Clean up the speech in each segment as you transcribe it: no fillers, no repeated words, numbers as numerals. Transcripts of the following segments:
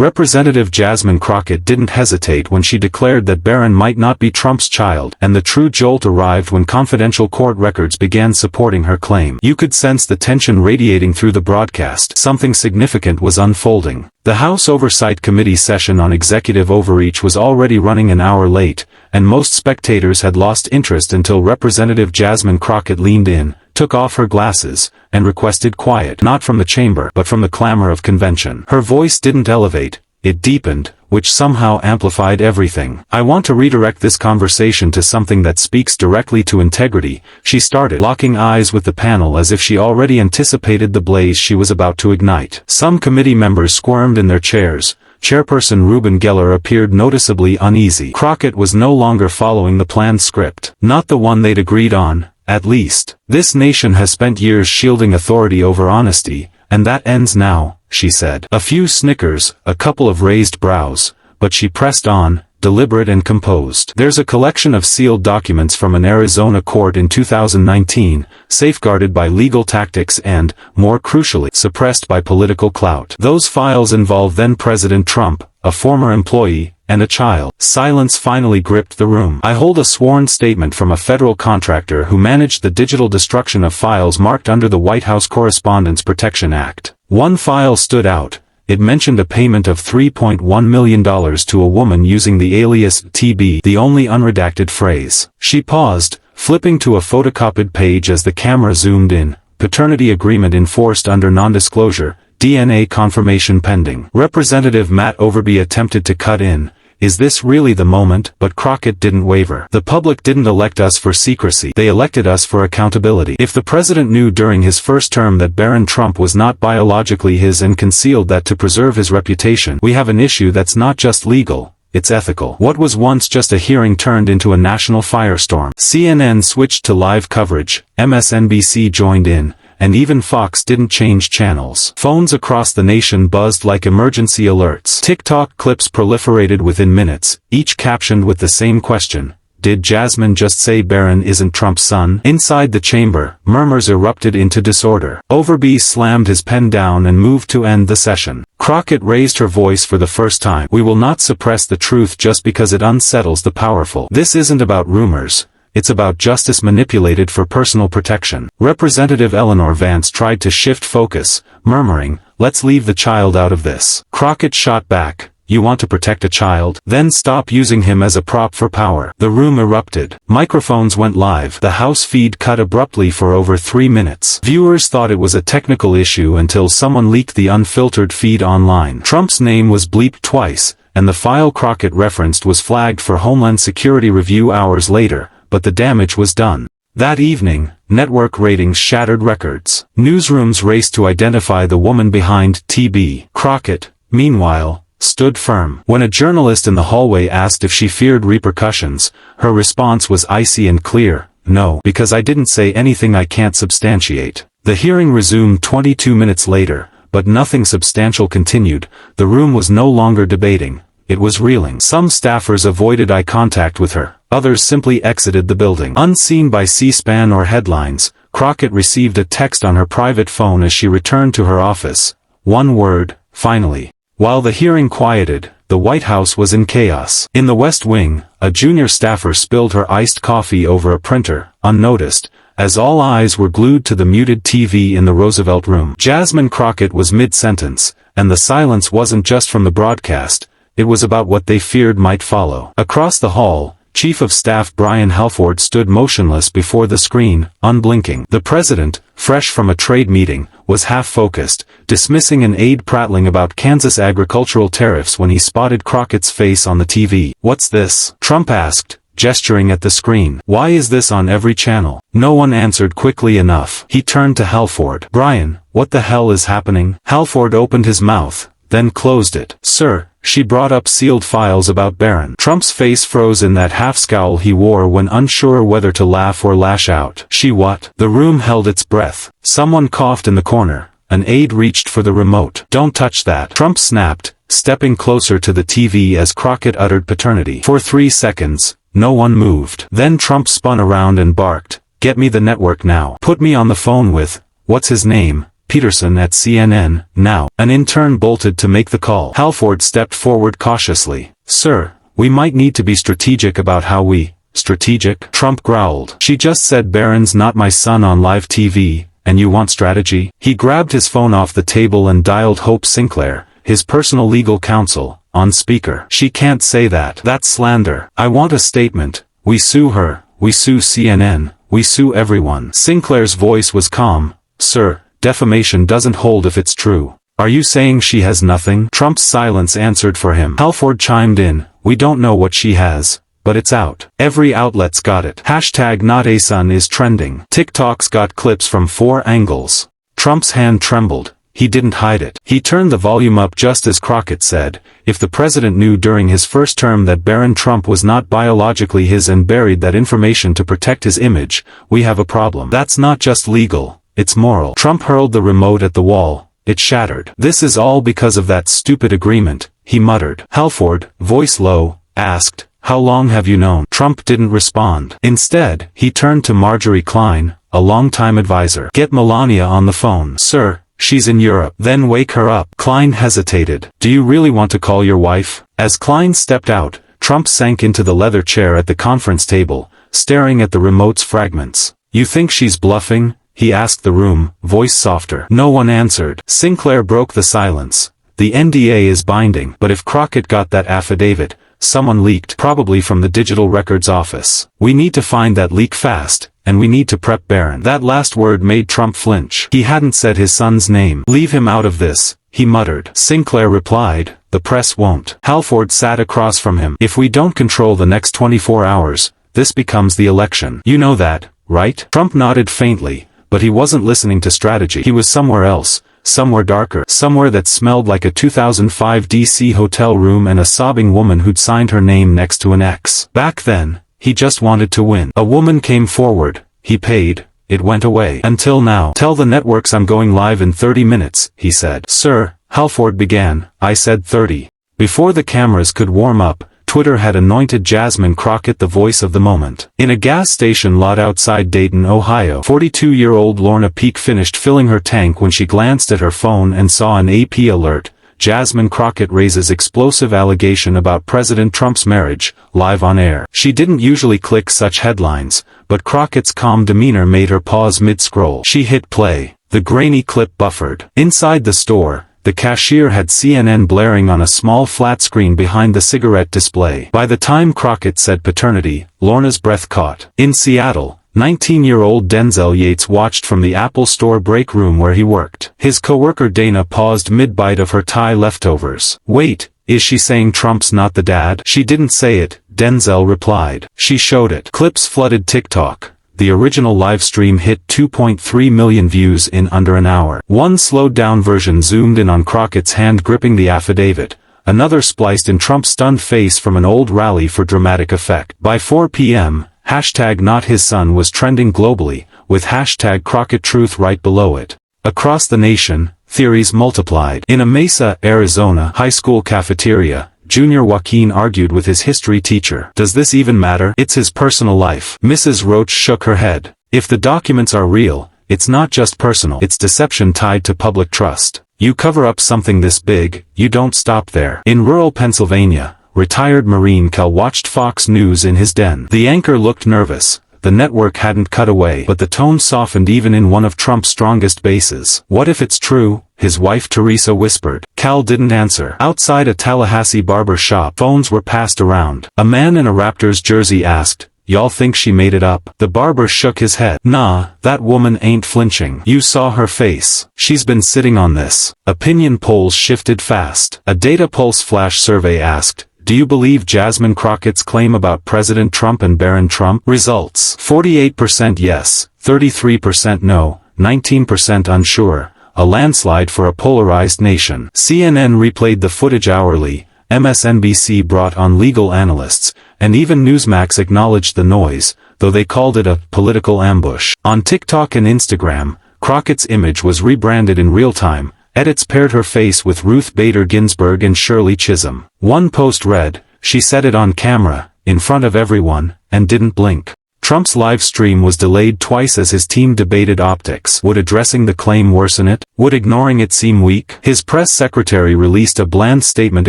Representative Jasmine Crockett didn't hesitate when she declared that Barron might not be Trump's child, and the true jolt arrived when confidential court records began supporting her claim. You could sense the tension radiating through the broadcast. Something significant was unfolding. The House Oversight Committee session on executive overreach was already running an hour late, and most spectators had lost interest until Representative Jasmine Crockett leaned in, took off her glasses, and requested quiet, not from the chamber but from the clamor of convention. Her voice didn't elevate, it deepened, which somehow amplified everything. "I want to redirect this conversation to something that speaks directly to integrity," she started, locking eyes with the panel as if she already anticipated the blaze she was about to ignite. Some committee members squirmed in their chairs. Chairperson Reuben Geller appeared noticeably uneasy. Crockett was no longer following the planned script. Not the one they'd agreed on, at least. "This nation has spent years shielding authority over honesty, and that ends now," she said. A few snickers, a couple of raised brows, but she pressed on, deliberate and composed. "There's a collection of sealed documents from an Arizona court in 2019, safeguarded by legal tactics and, more crucially, suppressed by political clout. Those files involve then-President Trump, a former employee, and a child." Silence finally gripped the room. "I hold a sworn statement from a federal contractor who managed the digital destruction of files marked under the White House Correspondence Protection Act." One file stood out. It mentioned a payment of $3.1 million to a woman using the alias TB, the only unredacted phrase. She paused, flipping to a photocopied page as the camera zoomed in. "Paternity agreement enforced under non-disclosure, DNA confirmation pending." Representative Matt Overby attempted to cut in. "Is this really the moment?" But Crockett didn't waver. "The public didn't elect us for secrecy. They elected us for accountability. If the president knew during his first term that Barron Trump was not biologically his and concealed that to preserve his reputation, we have an issue that's not just legal, it's ethical." What was once just a hearing turned into a national firestorm. CNN switched to live coverage, MSNBC joined in, and even Fox didn't change channels. Phones across the nation buzzed like emergency alerts. TikTok clips proliferated within minutes, each captioned with the same question: "Did Jasmine just say Barron isn't Trump's son?" Inside the chamber, murmurs erupted into disorder. Overby slammed his pen down and moved to end the session. Crockett raised her voice for the first time. "We will not suppress the truth just because it unsettles the powerful. This isn't about rumors. It's about justice manipulated for personal protection." Representative Eleanor Vance tried to shift focus, murmuring, "Let's leave the child out of this." Crockett shot back, "You want to protect a child? Then stop using him as a prop for power." The room erupted. Microphones went live. The House feed cut abruptly for over 3 minutes. Viewers thought it was a technical issue until someone leaked the unfiltered feed online. Trump's name was bleeped twice, and the file Crockett referenced was flagged for Homeland Security review hours later. But the damage was done. That evening, network ratings shattered records. Newsrooms raced to identify the woman behind TB. Crockett, meanwhile, stood firm. When a journalist in the hallway asked if she feared repercussions, her response was icy and clear: "No, because I didn't say anything I can't substantiate." The hearing resumed 22 minutes later, but nothing substantial continued. The room was no longer debating. It was reeling. Some staffers avoided eye contact with her. Others simply exited the building. Unseen by C-SPAN or headlines, Crockett received a text on her private phone as she returned to her office. One word: finally. While the hearing quieted, the White House was in chaos. In the West Wing, a junior staffer spilled her iced coffee over a printer, unnoticed, as all eyes were glued to the muted TV in the Roosevelt Room. Jasmine Crockett was mid-sentence, and the silence wasn't just from the broadcast, it was about what they feared might follow. Across the hall, Chief of Staff Brian Halford stood motionless before the screen, unblinking. The president, fresh from a trade meeting, was half-focused, dismissing an aide prattling about Kansas agricultural tariffs when he spotted Crockett's face on the TV. "What's this?" Trump asked, gesturing at the screen. "Why is this on every channel?" No one answered quickly enough. He turned to Halford. "Brian, what the hell is happening?" Halford opened his mouth, then closed it. "Sir, she brought up sealed files about Barron." Trump's face froze in that half-scowl he wore when unsure whether to laugh or lash out. "She what?" The room held its breath. Someone coughed in the corner. An aide reached for the remote. "Don't touch that," Trump snapped, stepping closer to the TV as Crockett uttered paternity. For 3 seconds, no one moved. Then Trump spun around and barked, "Get me the network now. Put me on the phone with, what's his name, Peterson at CNN, now. An intern bolted to make the call. Halford stepped forward cautiously. Sir, we might need to be strategic about how we... Strategic? Trump growled. She just said Barron's not my son on live TV, and you want strategy? He grabbed his phone off the table and dialed Hope Sinclair, his personal legal counsel, on speaker. She can't say that. That's slander. I want a statement. We sue her, we sue CNN, we sue everyone. Sinclair's voice was calm. Sir, defamation doesn't hold if it's true. Are you saying she has nothing? Trump's silence answered for him. Halford chimed in. We don't know what she has, but it's out. Every outlet's got it. Hashtag not a son is trending. TikTok's got clips from 4 angles. Trump's hand trembled. He didn't hide it. He turned the volume up just as Crockett said, if the president knew during his first term that Barron Trump was not biologically his and buried that information to protect his image, we have a problem. That's not just legal, it's moral. Trump hurled the remote at the wall. It shattered. This is all because of that stupid agreement, he muttered. Halford, voice low, asked, how long have you known? Trump didn't respond. Instead, he turned to Marjorie Klein, a longtime advisor. Get Melania on the phone. Sir, she's in Europe. Then wake her up. Klein hesitated. Do you really want to call your wife? As Klein stepped out, Trump sank into the leather chair at the conference table, staring at the remote's fragments. You think she's bluffing? He asked the room, voice softer. No one answered. Sinclair broke the silence. The NDA is binding, but if Crockett got that affidavit, someone leaked, probably from the Digital Records Office. We need to find that leak fast, and we need to prep Barron. That last word made Trump flinch. He hadn't said his son's name. Leave him out of this, he muttered. Sinclair replied, the press won't. Halford sat across from him. If we don't control the next 24 hours, this becomes the election. You know that, right? Trump nodded faintly, but he wasn't listening to strategy. He was somewhere else. Somewhere darker, somewhere that smelled like a 2005 DC hotel room and a sobbing woman who'd signed her name next to an X. Back then, he just wanted to win. A woman came forward, he paid, it went away. Until now. Tell the networks I'm going live in 30 minutes, he said. Sir, Halford began, I said 30. Before the cameras could warm up, Twitter had anointed Jasmine Crockett the voice of the moment. In a gas station lot outside Dayton, Ohio, 42-year-old Lorna Peake finished filling her tank when she glanced at her phone and saw an AP alert. Jasmine Crockett raises explosive allegation about President Trump's marriage, live on air. She didn't usually click such headlines, but Crockett's calm demeanor made her pause mid-scroll. She hit play. The grainy clip buffered. Inside the store, the cashier had CNN blaring on a small flat screen behind the cigarette display. By the time Crockett said paternity, Lorna's breath caught. In Seattle, 19-year-old Denzel Yates watched from the Apple Store break room where he worked. His coworker Dana paused mid-bite of her Thai leftovers. Wait, is she saying Trump's not the dad? She didn't say it, Denzel replied. She showed it. Clips flooded TikTok. The original live stream hit 2.3 million views in under an hour. One slowed-down version zoomed in on Crockett's hand gripping the affidavit. Another spliced in Trump's stunned face from an old rally for dramatic effect. By 4 p.m., hashtag not his son was trending globally, with hashtag Crockett Truth right below it. Across the nation, theories multiplied. In a Mesa, Arizona, high school cafeteria, Junior Joaquin argued with his history teacher. Does this even matter? It's his personal life. Mrs. Roach shook her head. If the documents are real, it's not just personal. It's deception tied to public trust. You cover up something this big, you don't stop there. In rural Pennsylvania, retired Marine Cal watched Fox News in his den. The anchor looked nervous. The network hadn't cut away, but the tone softened even in one of Trump's strongest bases. What if it's true? His wife Teresa whispered. Cal didn't answer. Outside a Tallahassee barber shop, phones were passed around. A man in a Raptors jersey asked, y'all think she made it up? The barber shook his head. Nah, that woman ain't flinching. You saw her face. She's been sitting on this. Opinion polls shifted fast. A Data Pulse flash survey asked, do you believe Jasmine Crockett's claim about President Trump and Barron Trump? Results. 48% yes, 33% no, 19% unsure. A landslide for a polarized nation. CNN replayed the footage hourly, MSNBC brought on legal analysts, and even Newsmax acknowledged the noise, though they called it a political ambush. On TikTok and Instagram, Crockett's image was rebranded in real time. Edits paired her face with Ruth Bader Ginsburg and Shirley Chisholm. One post read, she said it on camera, in front of everyone, and didn't blink. Trump's live stream was delayed twice as his team debated optics. Would addressing the claim worsen it? Would ignoring it seem weak? His press secretary released a bland statement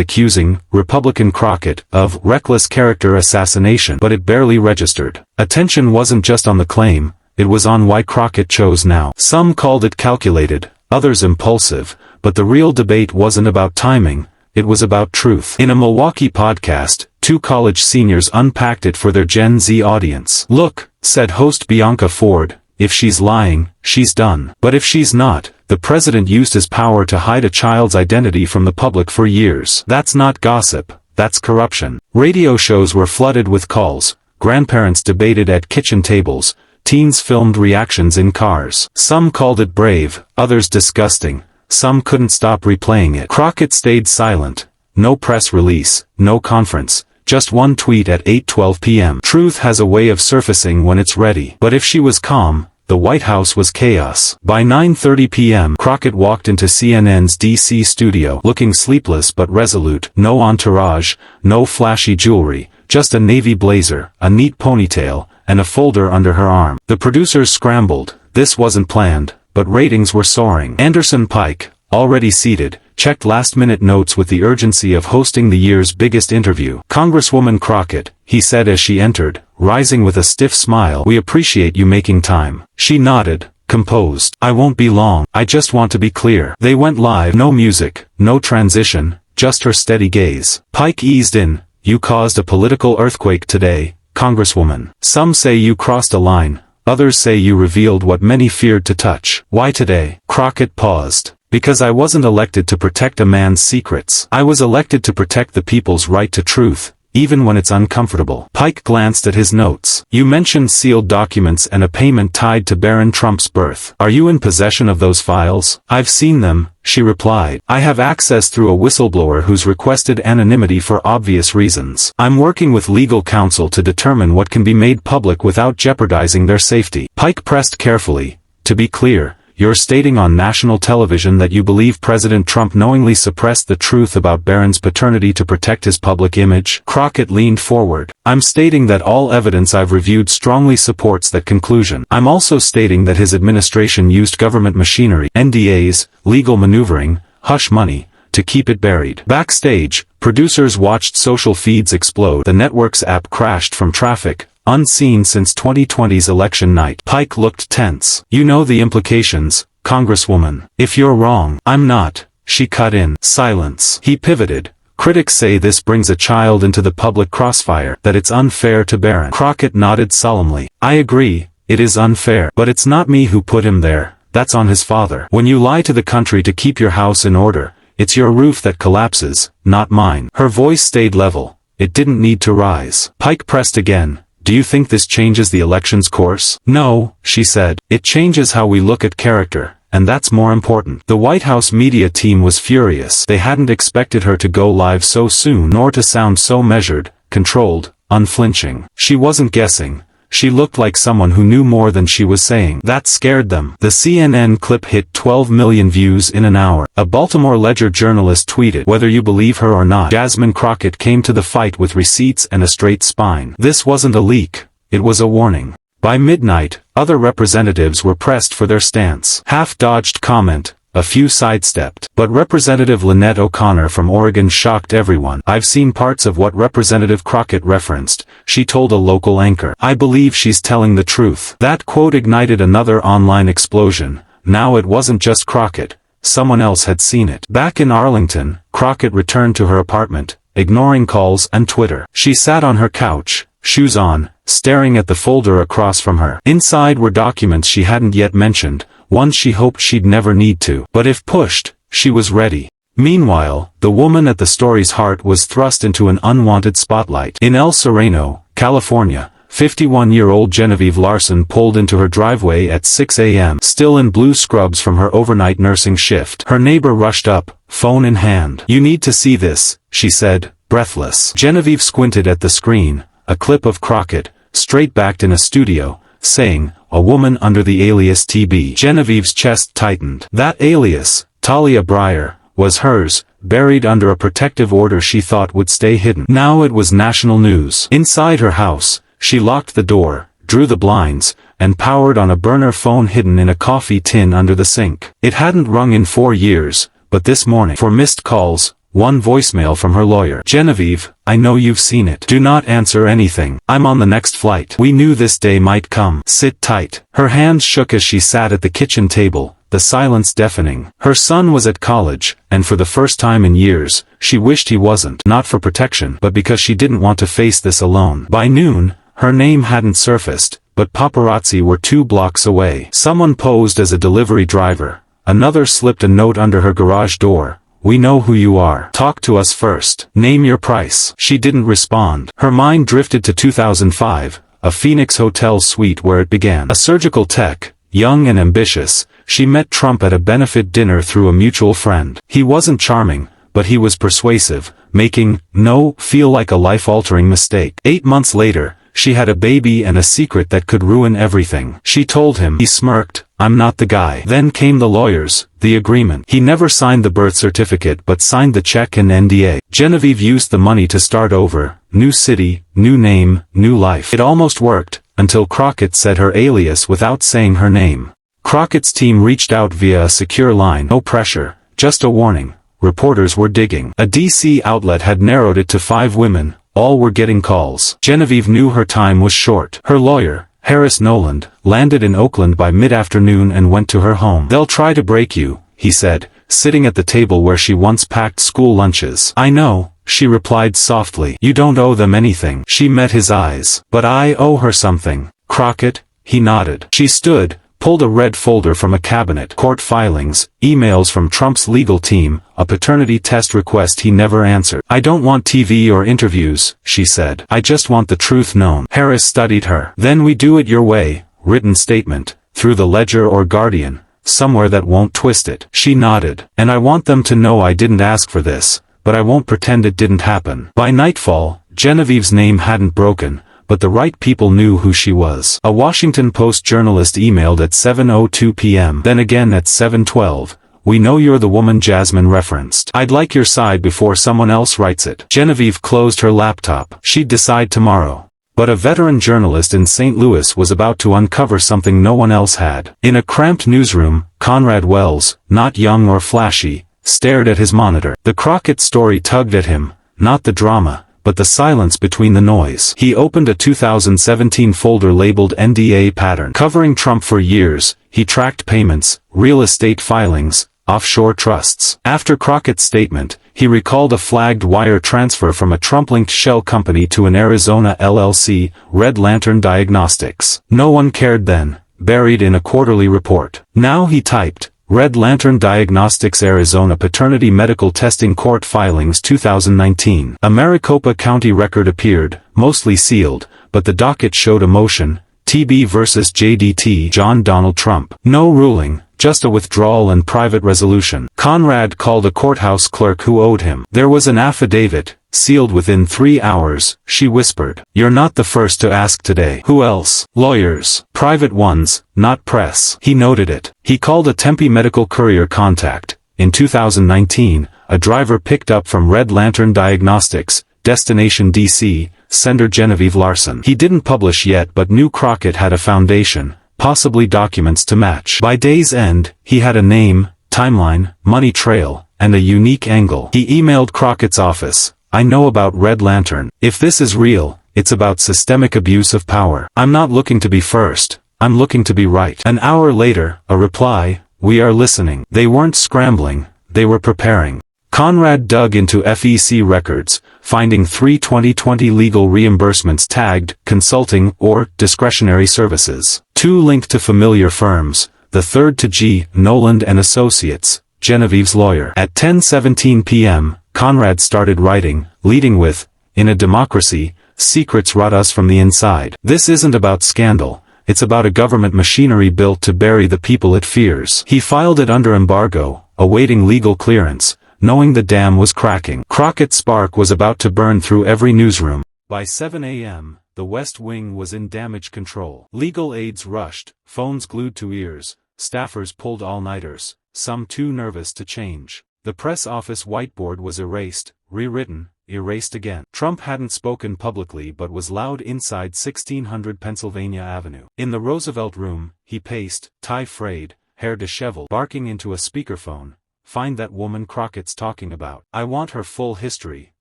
accusing Republican Crockett of reckless character assassination, but it barely registered. Attention wasn't just on the claim, it was on why Crockett chose now. Some called it calculated, others impulsive, but the real debate wasn't about timing, it was about truth. In a Milwaukee podcast, two college seniors unpacked it for their Gen Z audience. "Look," said host Bianca Ford, "if she's lying, she's done. But if she's not, the president used his power to hide a child's identity from the public for years. That's not gossip, that's corruption." Radio shows were flooded with calls, grandparents debated at kitchen tables, teens filmed reactions in cars. Some called it brave, others disgusting. Some couldn't stop replaying it. Crockett stayed silent. No press release, no conference, just one tweet at 8:12 p.m. Truth has a way of surfacing when it's ready. But if she was calm, the White House was chaos. By 9:30 p.m. Crockett walked into CNN's D.C. studio looking sleepless but resolute. No entourage, no flashy jewelry, just a navy blazer, a neat ponytail, and a folder under her arm. The producers scrambled. This wasn't planned, but ratings were soaring. Anderson Pike, already seated, checked last-minute notes with the urgency of hosting the year's biggest interview. "Congresswoman Crockett," he said as she entered, rising with a stiff smile, "we appreciate you making time." She nodded, composed. "I won't be long, I just want to be clear." They went live. No music, no transition, just her steady gaze. Pike eased in. "You caused a political earthquake today, Congresswoman. Some say you crossed a line, others say you revealed what many feared to touch. Why today?" Crockett paused. "Because I wasn't elected to protect a man's secrets. I was elected to protect the people's right to truth, even when it's uncomfortable." Pike glanced at his notes. "You mentioned sealed documents and a payment tied to Barron Trump's birth. Are you in possession of those files?" "I've seen them," she replied. "I have access through a whistleblower who's requested anonymity for obvious reasons. I'm working with legal counsel to determine what can be made public without jeopardizing their safety." Pike pressed carefully. "To be clear, you're stating on national television that you believe President Trump knowingly suppressed the truth about Barron's paternity to protect his public image?" Crockett leaned forward. "I'm stating that all evidence I've reviewed strongly supports that conclusion. I'm also stating that his administration used government machinery, NDAs, legal maneuvering, hush money, to keep it buried." Backstage, producers watched social feeds explode. The network's app crashed from traffic, unseen since 2020's election night. Pike looked tense. "You know the implications, Congresswoman. If you're wrong." "I'm not," she cut in. Silence. He pivoted. "Critics say this brings a child into the public crossfire, that it's unfair to Barron." Crockett nodded solemnly. "I agree, it is unfair. But it's not me who put him there, that's on his father. When you lie to the country to keep your house in order, it's your roof that collapses, not mine." Her voice stayed level. It didn't need to rise. Pike pressed again. "Do you think this changes the election's course?" "No," she said. "It changes how we look at character, and that's more important." The White House media team was furious. They hadn't expected her to go live so soon, nor to sound so measured, controlled, unflinching. She wasn't guessing. She looked like someone who knew more than she was saying. That scared them. The CNN clip hit 12 million views in an hour. A Baltimore Ledger journalist tweeted, "Whether you believe her or not, Jasmine Crockett came to the fight with receipts and a straight spine." This wasn't a leak. It was a warning. By midnight, other representatives were pressed for their stance. Half dodged comment, a few sidestepped. But Representative Lynette O'Connor from Oregon shocked everyone. "I've seen parts of what Representative Crockett referenced," she told a local anchor. "I believe she's telling the truth." That quote ignited another online explosion. Now it wasn't just Crockett. Someone else had seen it. Back in Arlington, Crockett returned to her apartment, ignoring calls and Twitter. She sat on her couch, shoes on, staring at the folder across from her. Inside were documents she hadn't yet mentioned, ones she hoped she'd never need to. But if pushed, she was ready. Meanwhile, the woman at the story's heart was thrust into an unwanted spotlight. In El Sereno, California, 51-year-old Genevieve Larson pulled into her driveway at 6 a.m. still in blue scrubs from her overnight nursing shift. Her neighbor rushed up, phone in hand. "You need to see this," she said, breathless. Genevieve squinted at the screen, a clip of Crockett, straight-backed in a studio, saying, "A woman under the alias TB." Genevieve's chest tightened. That alias, Talia Breyer, was hers, buried under a protective order she thought would stay hidden. Now it was national news. Inside her house, she locked the door, drew the blinds, and powered on a burner phone hidden in a coffee tin under the sink. It hadn't rung in 4 years, but this morning, for missed calls, one voicemail from her lawyer. Genevieve, I know you've seen it. Do not answer anything. I'm on the next flight. We knew this day might come. Sit tight. Her hands shook as she sat at the kitchen table, the silence deafening. Her son was at college, and for the first time in years, she wished he wasn't. Not for protection, but because she didn't want to face this alone. By noon, her name hadn't surfaced, but paparazzi were 2 blocks away. Someone posed as a delivery driver. Another slipped a note under her garage door. We know who you are. Talk to us first. Name your price. She didn't respond. Her mind drifted to 2005, a Phoenix hotel suite where it began. A surgical tech, young and ambitious, she met Trump at a benefit dinner through a mutual friend. He wasn't charming, but he was persuasive, making no feel like a life-altering mistake. 8 months later, she had a baby and a secret that could ruin everything. She told him. He smirked. I'm not the guy. Then came the lawyers, the agreement. He never signed the birth certificate but signed the check and NDA. Genevieve used the money to start over, new city, new name, new life. It almost worked, until Crockett said her alias without saying her name. Crockett's team reached out via a secure line. No pressure, just a warning. Reporters were digging. A DC outlet had narrowed it to 5 women. All were getting calls. Genevieve knew her time was short. Her lawyer, Harris Noland, landed in Oakland by mid-afternoon and went to her home. They'll try to break you, he said, sitting at the table where she once packed school lunches. I know, she replied softly. You don't owe them anything. She met his eyes. But I owe her something. Crockett, he nodded. She stood, pulled a red folder from a cabinet. Court filings, emails from Trump's legal team, a paternity test request he never answered. I don't want TV or interviews, she said. I just want the truth known. Harris studied her. Then we do it your way, written statement, through the Ledger or Guardian, somewhere that won't twist it. She nodded. And I want them to know I didn't ask for this, but I won't pretend it didn't happen. By nightfall, Genevieve's name hadn't broken, but the right people knew who she was. A Washington Post journalist emailed at 7:02 p.m. Then again at 7:12, we know you're the woman Jasmine referenced. I'd like your side before someone else writes it. Genevieve closed her laptop. She'd decide tomorrow. But a veteran journalist in St. Louis was about to uncover something no one else had. In a cramped newsroom, Conrad Wells, not young or flashy, stared at his monitor. The Crockett story tugged at him, not the drama, but the silence between the noise. He opened a 2017 folder labeled NDA pattern. Covering Trump for years, he tracked payments, real estate filings, offshore trusts. After Crockett's statement, he recalled a flagged wire transfer from a Trump-linked shell company to an Arizona LLC, Red Lantern Diagnostics. No one cared then, buried in a quarterly report. Now he typed, Red Lantern Diagnostics Arizona Paternity Medical Testing Court Filings 2019. A Maricopa County record appeared, mostly sealed, but the docket showed a motion, TB versus JDT John Donald Trump. No ruling, just a withdrawal and private resolution. Conrad called a courthouse clerk who owed him. There was an affidavit, sealed within 3 hours, she whispered. You're not the first to ask today. Who else? Lawyers. Private ones, not press. He noted it. He called a Tempe medical courier contact. In 2019, a driver picked up from Red Lantern Diagnostics, destination DC, sender Genevieve Larson. He didn't publish yet but knew Crockett had a foundation, possibly documents to match. By day's end, he had a name, timeline, money trail, and a unique angle. He emailed Crockett's office. I know about Red Lantern. If this is real, it's about systemic abuse of power. I'm not looking to be first. I'm looking to be right. An hour later, a reply, we are listening. They weren't scrambling, they were preparing. Conrad dug into FEC records, finding 3 2020 legal reimbursements tagged, consulting, or discretionary services. 2 linked to familiar firms, the third to G. Noland and Associates, Genevieve's lawyer. At 10:17 p.m., Conrad started writing, leading with, in a democracy, secrets rot us from the inside. This isn't about scandal, it's about a government machinery built to bury the people it fears. He filed it under embargo, awaiting legal clearance, knowing the dam was cracking. Crockett's spark was about to burn through every newsroom. By 7 a.m., the West Wing was in damage control. Legal aides rushed, phones glued to ears, staffers pulled all-nighters, some too nervous to change. The press office whiteboard was erased, rewritten, erased again. Trump hadn't spoken publicly but was loud inside 1600 Pennsylvania Avenue. In the Roosevelt Room, he paced, tie frayed, hair disheveled, barking into a speakerphone. "Find that woman Crockett's talking about. I want her full history,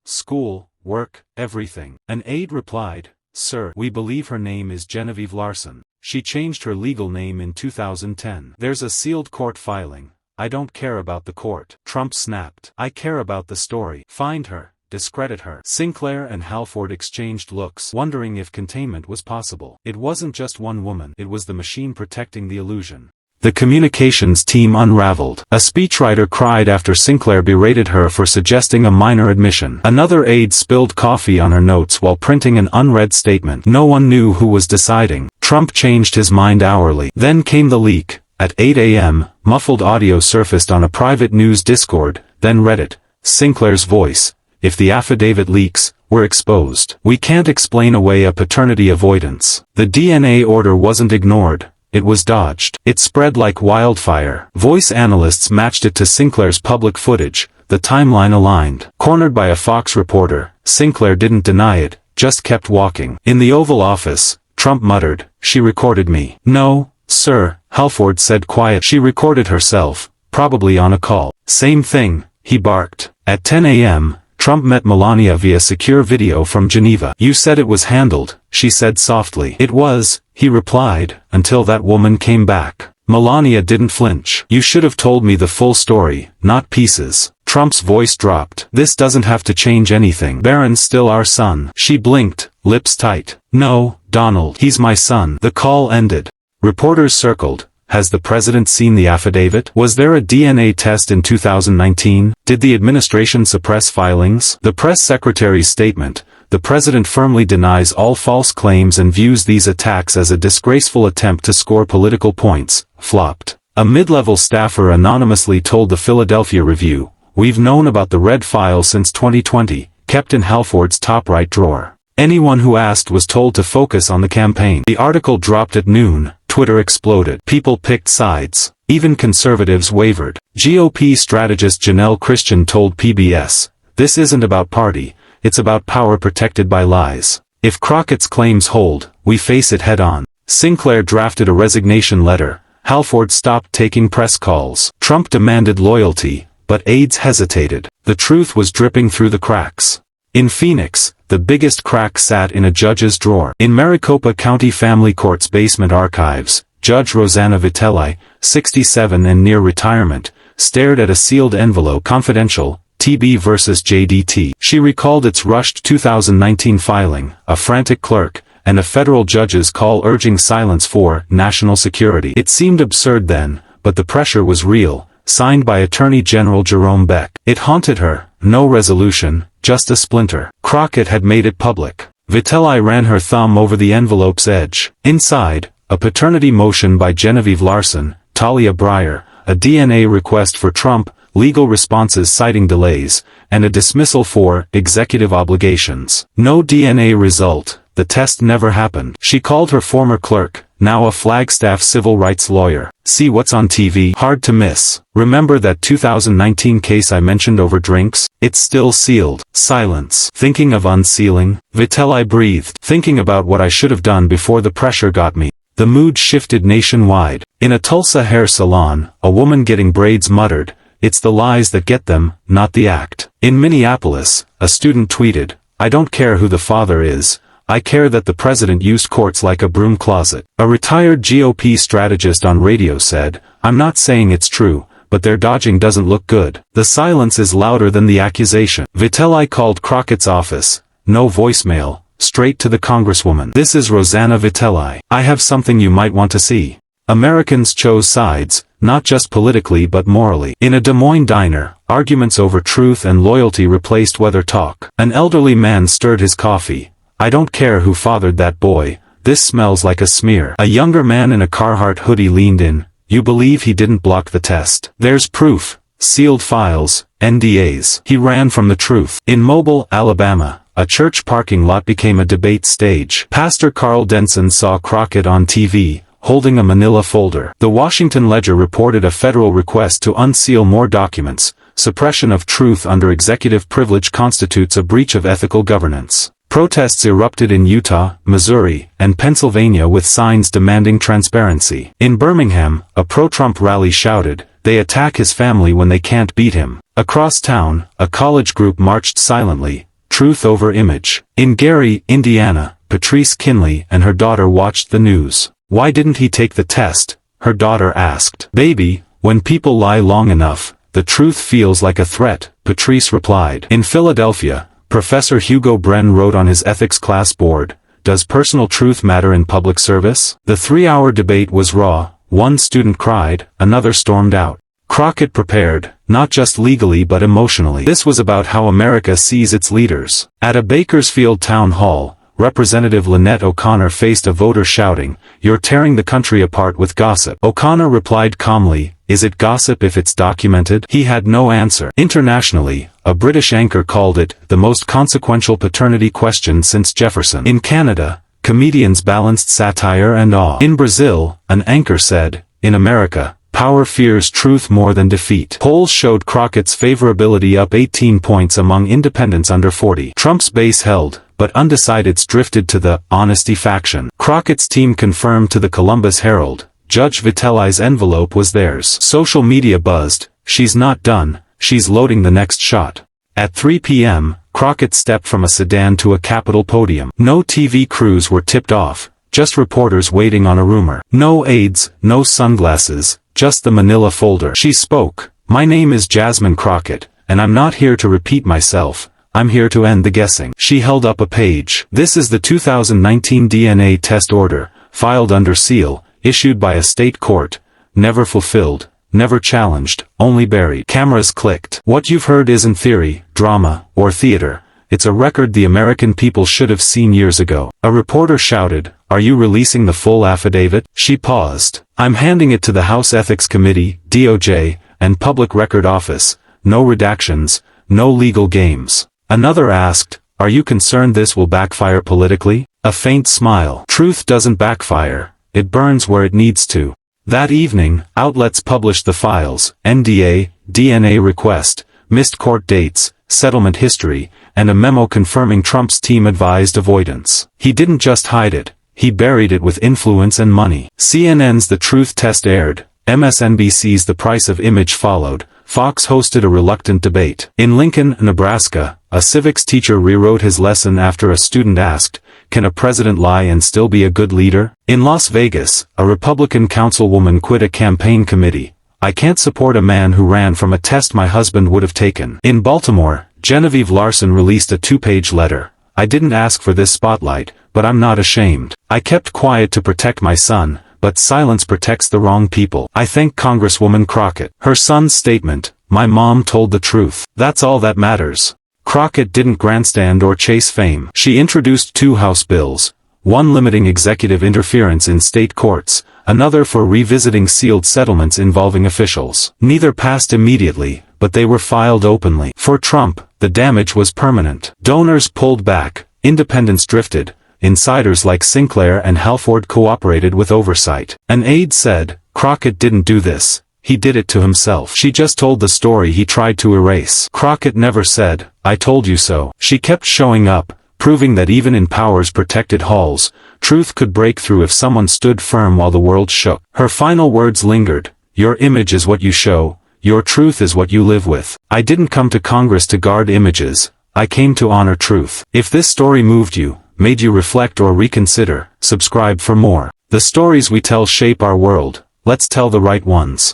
school, work, everything." An aide replied, "Sir, we believe her name is Genevieve Larson. She changed her legal name in 2010. There's a sealed court filing. I don't care about the court." Trump snapped. "I care about the story. Find her. Discredit her." Sinclair and Halford exchanged looks, wondering if containment was possible. It wasn't just one woman, it was the machine protecting the illusion. The communications team unraveled. A speechwriter cried after Sinclair berated her for suggesting a minor admission. Another aide spilled coffee on her notes while printing an unread statement. No one knew who was deciding. Trump changed his mind hourly. Then came the leak. At 8 a.m., muffled audio surfaced on a private news Discord, then Reddit. Sinclair's voice. "If the affidavit leaks, we're exposed. We can't explain away a paternity avoidance." The DNA order wasn't ignored. It was dodged. It spread like wildfire. Voice analysts matched it to Sinclair's public footage. The timeline aligned. Cornered by a Fox reporter, Sinclair didn't deny it, just kept walking. In the Oval Office, Trump muttered, "She recorded me." "No, sir," Halford said quiet. "She recorded herself, probably on a call." "Same thing," he barked. At 10 a.m., Trump met Melania via secure video from Geneva. "You said it was handled," she said softly. "It was," he replied, "until that woman came back." Melania didn't flinch. "You should have told me the full story, not pieces." Trump's voice dropped. "This doesn't have to change anything. Barron's still our son." She blinked, lips tight. "No, Donald. He's my son." The call ended. Reporters circled. Has the president seen the affidavit? Was there a DNA test in 2019? Did the administration suppress filings? The press secretary's statement, "The president firmly denies all false claims and views these attacks as a disgraceful attempt to score political points," flopped. A mid-level staffer anonymously told the Philadelphia Review, "We've known about the red file since 2020, kept in Halford's top right drawer." Anyone who asked was told to focus on the campaign. The article dropped at noon. Twitter exploded. People picked sides. Even conservatives wavered. GOP strategist Janelle Christian told PBS, "This isn't about party, it's about power protected by lies. If Crockett's claims hold, we face it head-on." Sinclair drafted a resignation letter. Halford stopped taking press calls. Trump demanded loyalty, but aides hesitated. The truth was dripping through the cracks. In Phoenix, the biggest crack sat in a judge's drawer. In Maricopa County Family Court's basement archives, Judge Rosanna Vitelli, 67 and near retirement, stared at a sealed envelope. Confidential, TB vs. JDT. She recalled its rushed 2019 filing, a frantic clerk, and a federal judge's call urging silence for national security. It seemed absurd then, but the pressure was real. Signed by Attorney General Jerome Beck. It haunted her. No resolution, just a splinter. Crockett had made it public. Vitelli ran her thumb over the envelope's edge. Inside, a paternity motion by Genevieve Larson, Talia Breyer, a DNA request for Trump, legal responses citing delays, and a dismissal for executive obligations. No DNA result. The test never happened. She called her former clerk, now a Flagstaff civil rights lawyer. "See what's on TV? Hard to miss. Remember that 2019 case I mentioned over drinks? It's still sealed." Silence. "Thinking of unsealing?" Vitelli breathed. "Thinking about what I should have done before the pressure got me." The mood shifted nationwide. In a Tulsa hair salon, a woman getting braids muttered, "It's the lies that get them, not the act." In Minneapolis, a student tweeted, "I don't care who the father is. I care that the president used courts like a broom closet." A retired GOP strategist on radio said, "I'm not saying it's true, but their dodging doesn't look good. The silence is louder than the accusation." Vitelli called Crockett's office. No voicemail, straight to the congresswoman. "This is Rosanna Vitelli. I have something you might want to see." Americans chose sides, not just politically but morally. In a Des Moines diner, arguments over truth and loyalty replaced weather talk. An elderly man stirred his coffee. "I don't care who fathered that boy, this smells like a smear." A younger man in a Carhartt hoodie leaned in. "You believe he didn't block the test? There's proof. Sealed files, NDAs." He ran from the truth. In Mobile, Alabama, a church parking lot became a debate stage. Pastor Carl Denson saw Crockett on TV, holding a manila folder. The Washington Ledger reported a federal request to unseal more documents, suppression of truth under executive privilege constitutes a breach of ethical governance. Protests erupted in Utah, Missouri, and Pennsylvania with signs demanding transparency. In Birmingham, a pro-Trump rally shouted, "They attack his family when they can't beat him." Across town, a college group marched silently, truth over image. In Gary, Indiana, Patrice Kinley and her daughter watched the news. "Why didn't he take the test?" her daughter asked. "Baby, when people lie long enough, the truth feels like a threat," Patrice replied. In Philadelphia, Professor Hugo Brenn wrote on his ethics class board, "Does personal truth matter in public service?" The 3-hour debate was raw. One student cried, another stormed out. Crockett prepared, not just legally but emotionally. This was about how America sees its leaders. At a Bakersfield town hall, Representative Lynette O'Connor faced a voter shouting, "You're tearing the country apart with gossip." O'Connor replied calmly, "Is it gossip if it's documented?" He had no answer. Internationally, a British anchor called it the most consequential paternity question since Jefferson. In Canada, comedians balanced satire and awe. In Brazil, an anchor said, "In America, power fears truth more than defeat." Polls showed Crockett's favorability up 18 points among independents under 40. Trump's base held, but undecideds drifted to the honesty faction. Crockett's team confirmed to the Columbus Herald, Judge Vitelli's envelope was theirs. Social media buzzed, "She's not done, she's loading the next shot." At 3 p.m., Crockett stepped from a sedan to a Capitol podium. No TV crews were tipped off, just reporters waiting on a rumor. No aides, no sunglasses, just the manila folder. She spoke, "My name is Jasmine Crockett, and I'm not here to repeat myself. I'm here to end the guessing." She held up a page. "This is the 2019 DNA test order, filed under seal, issued by a state court, never fulfilled, never challenged, only buried." Cameras clicked. "What you've heard isn't theory, drama, or theater. It's a record the American people should have seen years ago." A reporter shouted, "Are you releasing the full affidavit?" She paused. "I'm handing it to the House Ethics Committee, DOJ, and Public Record Office. No redactions, no legal games." Another asked, "Are you concerned this will backfire politically?" A faint smile. "Truth doesn't backfire, it burns where it needs to." That evening, outlets published the files, NDA, DNA request, missed court dates, settlement history, and a memo confirming Trump's team advised avoidance. He didn't just hide it, he buried it with influence and money. CNN's The Truth Test aired, MSNBC's The Price of Image followed, Fox hosted a reluctant debate. In Lincoln, Nebraska, a civics teacher rewrote his lesson after a student asked, "Can a president lie and still be a good leader?" In Las Vegas, a Republican councilwoman quit a campaign committee. "I can't support a man who ran from a test my husband would have taken." In Baltimore, Genevieve Larson released a 2-page letter. "I didn't ask for this spotlight, but I'm not ashamed. I kept quiet to protect my son, but silence protects the wrong people. I thank Congresswoman Crockett." Her son's statement, "My mom told the truth. That's all that matters." Crockett didn't grandstand or chase fame. She introduced 2 House bills, one limiting executive interference in state courts, another for revisiting sealed settlements involving officials. Neither passed immediately, but they were filed openly. For Trump, the damage was permanent. Donors pulled back, independents drifted, insiders like Sinclair and Halford cooperated with oversight. An aide said, "Crockett didn't do this, he did it to himself. She just told the story he tried to erase." Crockett never said, "I told you so." She kept showing up, proving that even in powers-protected halls, truth could break through if someone stood firm while the world shook. Her final words lingered, "Your image is what you show, your truth is what you live with. I didn't come to Congress to guard images, I came to honor truth." If this story moved you, made you reflect or reconsider, subscribe for more. The stories we tell shape our world, let's tell the right ones.